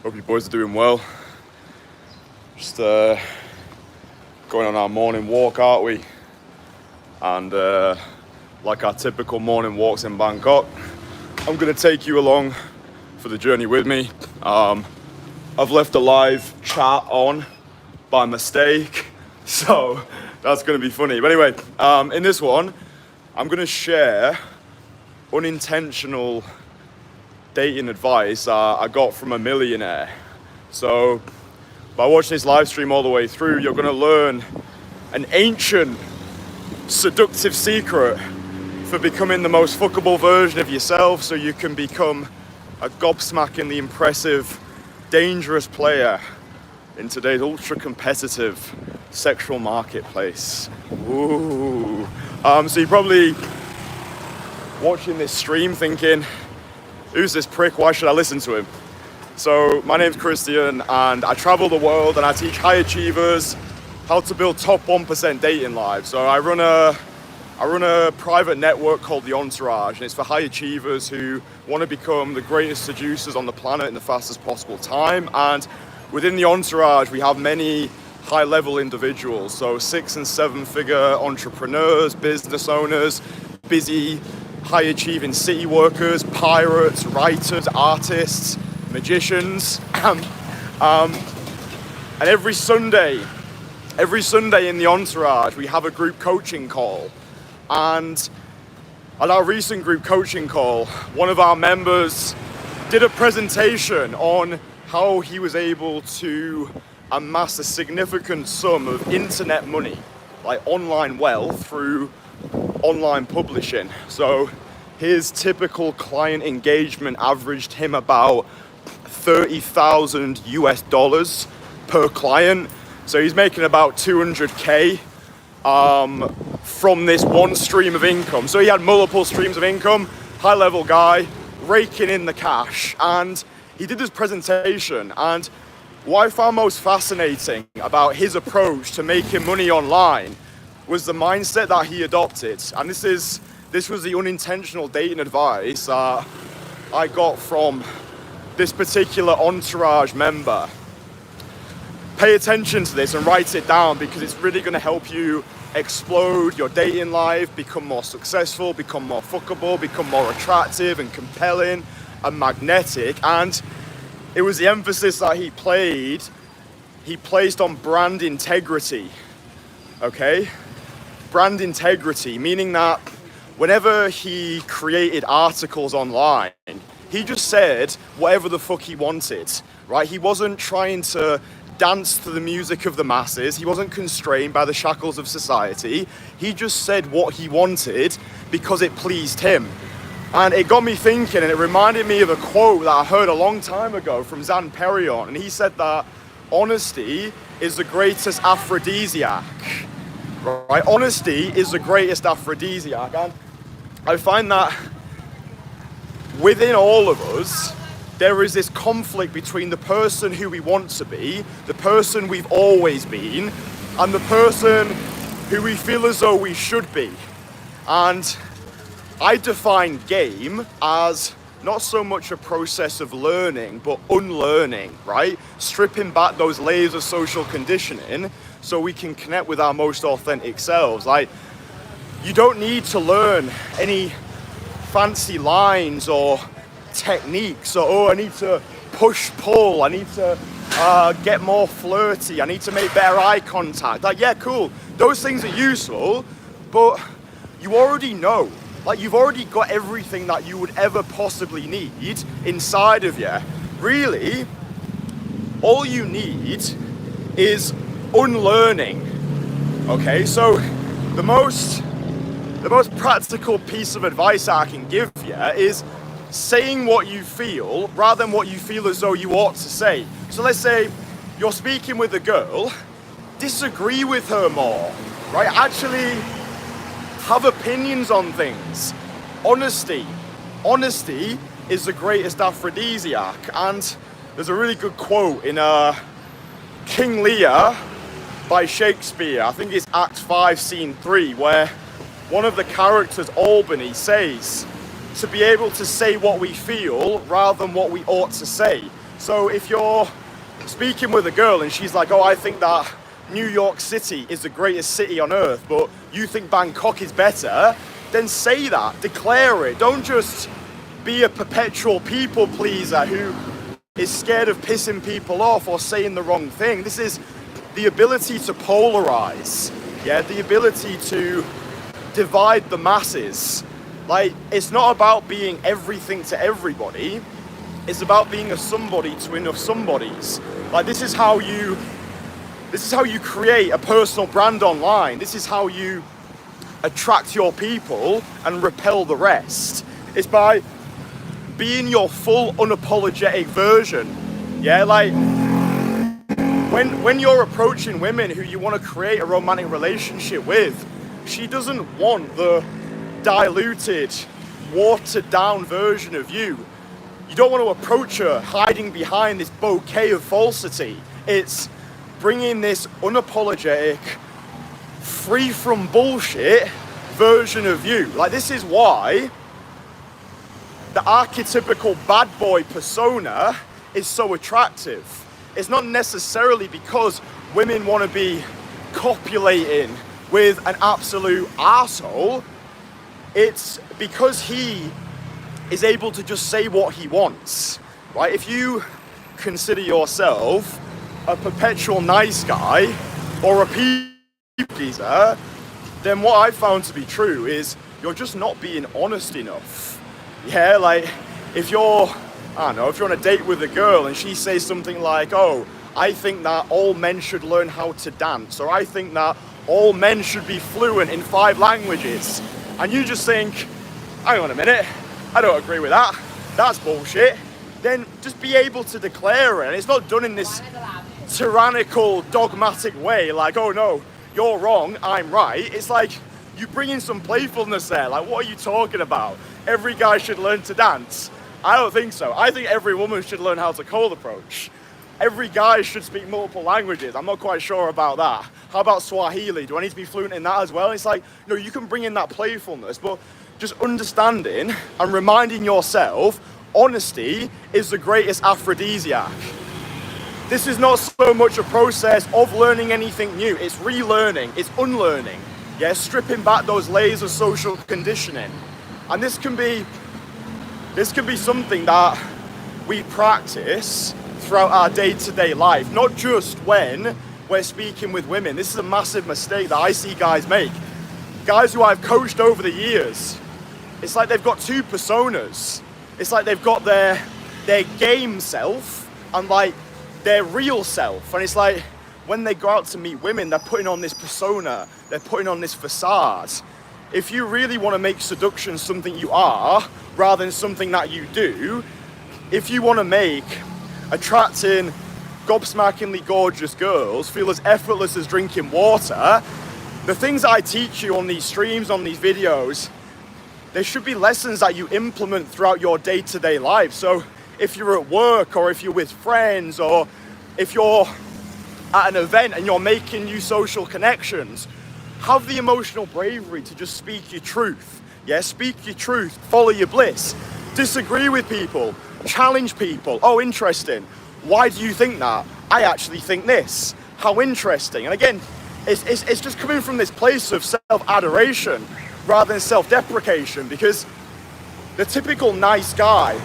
Hope you boys are doing well. Just going on our morning walk, aren't we? And like our typical morning walks in Bangkok, I'm gonna take you along for the journey with me. I've left a live chat on by mistake, so that's gonna be funny. But anyway, in this one, I'm gonna share unintentional dating advice I got from a millionaire. So by watching this live stream all the way through, you're gonna learn an ancient seductive secret for becoming the most fuckable version of yourself, so you can become a gobsmackingly impressive, dangerous player in today's ultra competitive sexual marketplace. Ooh. So you're probably watching this stream thinking, who's this prick? Why should I listen to him? So my name's Kristian and I travel the world and I teach high achievers how to build top 1% dating lives. So I run a private network called the Entourage, and it's for high achievers who want to become the greatest seducers on the planet in the fastest possible time. And within the Entourage, we have many high-level individuals, so 6- and 7-figure entrepreneurs, business owners, busy, high-achieving city workers, pirates, writers, artists, magicians. And every Sunday in the Entourage, we have a group coaching call. And at our recent group coaching call, one of our members did a presentation on how he was able to amass a significant sum of internet money, like online wealth, through online publishing. So his typical client engagement averaged him about $30,000 per client. So he's making about 200K from this one stream of income. So he had multiple streams of income, high level guy, raking in the cash. And he did this presentation, and what I found most fascinating about his approach to making money online was the mindset that he adopted. And this was the unintentional dating advice I got from this particular Entourage member. Pay attention to this and write it down, because it's really going to help you explode your dating life, become more successful, become more fuckable, become more attractive and compelling and magnetic. And it was the emphasis that he placed on brand integrity. Okay? Brand integrity, meaning that whenever he created articles online, he just said whatever the fuck he wanted, right? He wasn't trying to dance to the music of the masses. He wasn't constrained by the shackles of society. He just said what he wanted because it pleased him. And it got me thinking, and it reminded me of a quote that I heard a long time ago from Zan Perion. And he said that honesty is the greatest aphrodisiac, right? Honesty is the greatest aphrodisiac. And I find that within all of us, there is this conflict between the person who we want to be, the person we've always been, and the person who we feel as though we should be. And I define game as not so much a process of learning, but unlearning, right? Stripping back those layers of social conditioning so we can connect with our most authentic selves. Like, you don't need to learn any fancy lines or techniques, or, oh, I need to push pull, I need to get more flirty, I need to make better eye contact. Like, yeah, cool, those things are useful, but you already know, like, you've already got everything that you would ever possibly need inside of you. Really, all you need is unlearning. Okay, so the most practical piece of advice I can give you is saying what you feel rather than what you feel as though you ought to say. So let's say you're speaking with a girl, disagree with her more, right? Actually have opinions on things. Honesty is the greatest aphrodisiac. And there's a really good quote in King Lear by Shakespeare. I think it's Act 5, Scene 3, where one of the characters, Albany, says to be able to say what we feel rather than what we ought to say. So if you're speaking with a girl and she's like, oh, I think that New York City is the greatest city on earth, but you think Bangkok is better, then say that, declare it. Don't just be a perpetual people pleaser who is scared of pissing people off or saying the wrong thing. This is the ability to polarize, yeah, the ability to divide the masses. Like, it's not about being everything to everybody, it's about being a somebody to enough somebodies. Like, this is how you create a personal brand online. This is how you attract your people and repel the rest. It's by being your full unapologetic version. Yeah, like when you're approaching women who you want to create a romantic relationship with, she doesn't want the diluted, watered down version of you. You don't want to approach her hiding behind this bouquet of falsity. It's bringing this unapologetic, free from bullshit version of you. Like, this is why the archetypical bad boy persona is so attractive. It's not necessarily because women want to be copulating with an absolute arsehole. It's because he is able to just say what he wants, right? If you consider yourself a perpetual nice guy or a people pleaser, then what I found to be true is you're just not being honest enough. Yeah, like if you're on a date with a girl and she says something like, oh, I think that all men should learn how to dance, or I think that all men should be fluent in 5 languages, and you just think, hang on a minute, I don't agree with that, that's bullshit, then just be able to declare it. And it's not done in this tyrannical, dogmatic way, like, oh no, you're wrong, I'm right. It's like, you bring in some playfulness there. Like, what are you talking about? Every guy should learn to dance. I don't think so. I think every woman should learn how to cold approach. Every guy should speak multiple languages. I'm not quite sure about that. How about Swahili? Do I need to be fluent in that as well? It's like, no, you can bring in that playfulness, but just understanding and reminding yourself, honesty is the greatest aphrodisiac. This is not so much a process of learning anything new. It's relearning, it's unlearning. Yeah, stripping back those layers of social conditioning. And this can be something that we practice throughout our day-to-day life, not just when we're speaking with women. This is a massive mistake that I see guys make. Guys who I've coached over the years, it's like they've got 2 personas. It's like they've got their game self and like their real self. And it's like when they go out to meet women, they're putting on this persona, they're putting on this facade. If you really want to make seduction something you are rather than something that you do, if you want to make attracting gob-smackingly gorgeous girls feel as effortless as drinking water, the things I teach you on these streams, on these videos, there should be lessons that you implement throughout your day-to-day life. So if you're at work, or if you're with friends, or if you're at an event and you're making new social connections, have the emotional bravery to just speak your truth. Yeah, speak your truth, follow your bliss. Disagree with people, challenge people. Oh, interesting. Why do you think that? I actually think this. How interesting. And again, it's just coming from this place of self-adoration rather than self-deprecation, because the typical nice guy,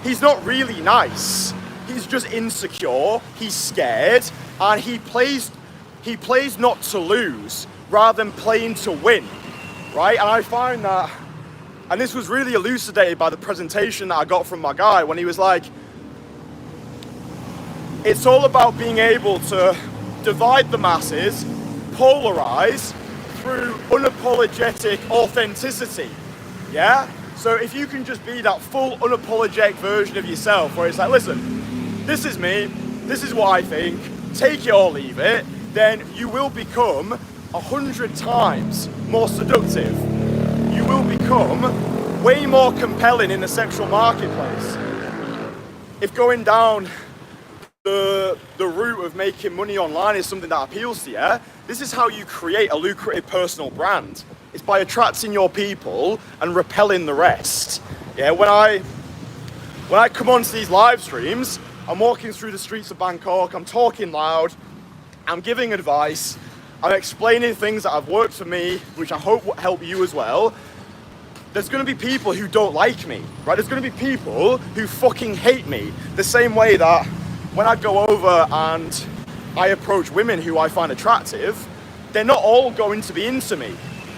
he's not really nice. He's just insecure, he's scared, and he plays not to lose rather than playing to win, right? And I find that, and this was really elucidated by the presentation that I got from my guy when he was like, it's all about being able to divide the masses, polarize through unapologetic authenticity, yeah? So if you can just be that full unapologetic version of yourself where it's like, listen, this is me, this is what I think, take it or leave it, then you will become 100 times more seductive. You will become way more compelling in the sexual marketplace. If going down the route of making money online is something that appeals to you, this is how you create a lucrative personal brand. It's by attracting your people and repelling the rest. Yeah, when I come onto these live streams, I'm walking through the streets of Bangkok, I'm talking loud, I'm giving advice, I'm explaining things that have worked for me, which I hope will help you as well. There's gonna be people who don't like me, right? There's gonna be people who fucking hate me. The same way that when I go over and I approach women who I find attractive, they're not all going to be into me,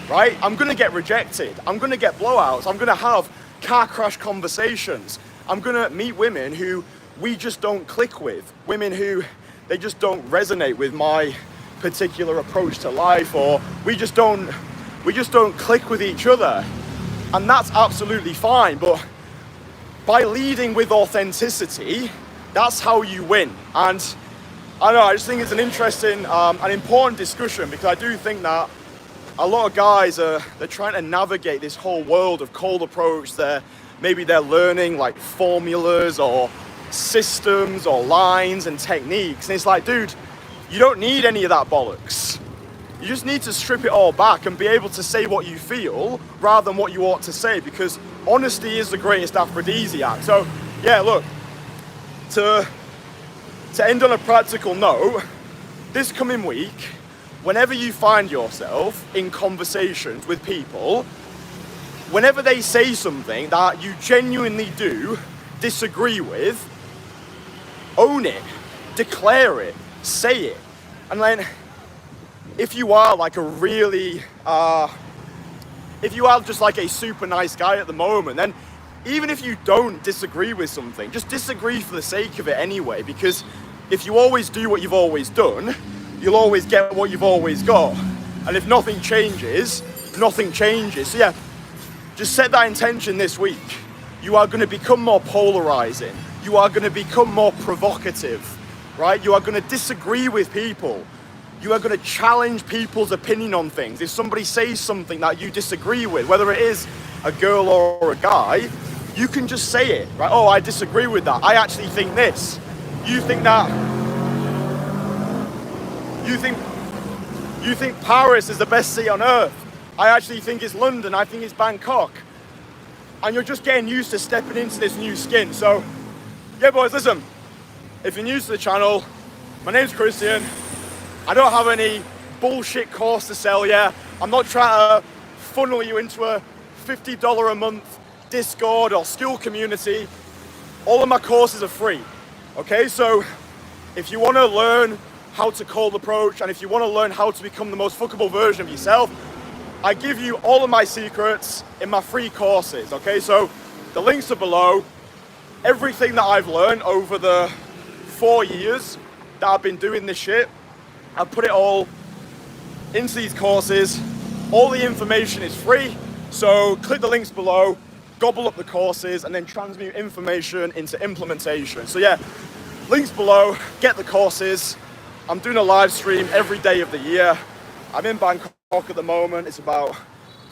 right? I'm gonna get rejected. I'm gonna get blowouts. I'm gonna have car crash conversations. I'm gonna meet women who we just don't click with. Women who, they just don't resonate with my particular approach to life, or we just don't click with each other. And that's absolutely fine, but by leading with authenticity, that's how you win. And I don't know, I just think it's an interesting, an important discussion, because I do think that a lot of guys they're trying to navigate this whole world of cold approach. Maybe they're learning like formulas or systems or lines and techniques. And it's like, dude, you don't need any of that bollocks. You just need to strip it all back and be able to say what you feel rather than what you ought to say, because honesty is the greatest aphrodisiac. So yeah, look, to end on a practical note, this coming week, whenever you find yourself in conversations with people, whenever they say something that you genuinely do disagree with, own it, declare it, say it. And then if you are like a really, if you are just like a super nice guy at the moment, then even if you don't disagree with something, just disagree for the sake of it anyway, because if you always do what you've always done, you'll always get what you've always got. And if nothing changes, nothing changes. So yeah, just set that intention this week. You are going to become more polarizing. You are going to become more provocative, right? You are going to disagree with people. You are going to challenge people's opinion on things. If somebody says something that you disagree with, whether it is a girl or a guy, you can just say it, right? Oh, I disagree with that. I actually think this. You think that. You think Paris is the best city on earth. I actually think it's London. I think it's Bangkok. And you're just getting used to stepping into this new skin. So, yeah, boys, listen. If you're new to the channel, my name's Kristian. I don't have any bullshit course to sell you. I'm not trying to funnel you into a $50 a month Discord or school community. All of my courses are free. Okay, so if you want to learn how to cold approach, and if you want to learn how to become the most fuckable version of yourself, I give you all of my secrets in my free courses. Okay, so the links are below. Everything that I've learned over the 4 years that I've been doing this shit, I've put it all into these courses. All the information is free, so click the links below, gobble up the courses, and then transmute information into implementation. So yeah, links below, get the courses. I'm doing a live stream every day of the year. I'm in Bangkok at the moment. It's about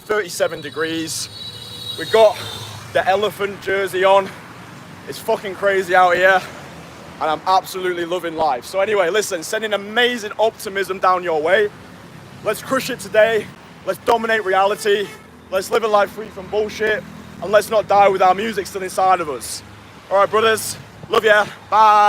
37 degrees. We've got the elephant jersey on. It's fucking crazy out here, and I'm absolutely loving life. So anyway, listen, sending amazing optimism down your way. Let's crush it today. Let's dominate reality. Let's live a life free from bullshit, and let's not die with our music still inside of us. All right, brothers, love ya, bye.